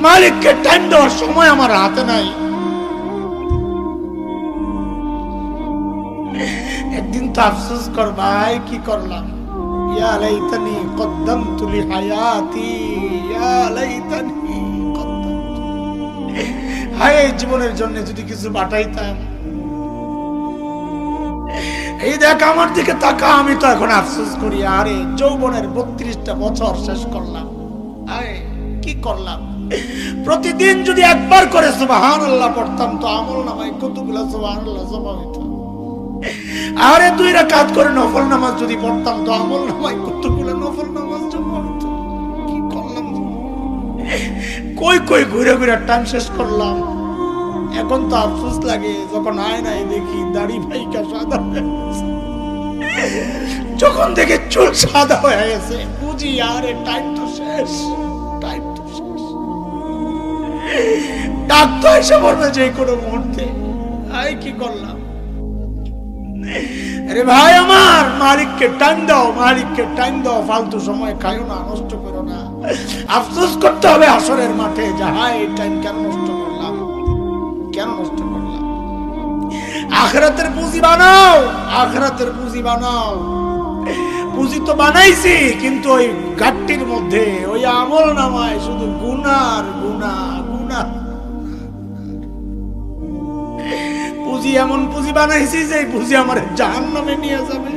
মালিককে টাইম দেওয়ার সময় আমার হাতে নাই। একদিন তো আফসোস কর ভাই, কি করলাম, ইয়া লাইতানি কদ্দামতু লিহায়াতি, ইয়া লাইতানি কদ্দামতু, হায় জীবনের জন্য যদি কিছু বাটাইতাম। এই দেখ আমার দিকে তাকা, আমি তো এখন আফসোস করি, আরে যৌবনের 32টা বছর শেষ করলাম, আরে কি করলাম। প্রতিদিন যদি একবার করে সুবহানাল্লাহ পড়তাম তো আমল নামায় কতগুলো সুবহানাল্লাহ জমা হইতো। আরে 2 রাকাত করে নফল নামাজ যদি পড়তাম তো আমল নামায় কতগুলো নফল নামাজ জমা হইতো। কি করলাম, কই কই ঘুরে ঘুরে টাইম শেষ করলাম। এখন তো আফসোস লাগে যখন আয়নায় দেখি দাড়ি ভাইকা সাদা হয়ে গেছে, যখন দেখে চুল সাদা হয়ে গেছে, বুঝি আরে টাইম তো শেষ, টাইম তো শেষ। ডাক তো এসে পড়বে যে কোনো মুহূর্তে। আই কি করলাম। আরে ভাই আমার, মালিককে টাইম দাও, মালিককে টাইম দাও, ফালতু সময় খাইও না, নষ্ট করো না। আফসোস করতে হবে হাসরের মাঠে, যাহা এই টাইম কেন নষ্ট করলাম, কেন নষ্ট করলাম। আখিরাতের পুঁজি বানাও, আখিরাতের পুঁজি বানাও। পুঁজি তো বানাইছি, কিন্তু ওই গাট্টির মধ্যে ওই আমল নামায় শুধু গুনার গুনাহ, গুনাহ। পুঁজি এমন পুঁজি বানাইছি যে পুঁজি আমার জাহান্নামে নিয়ে যাবে।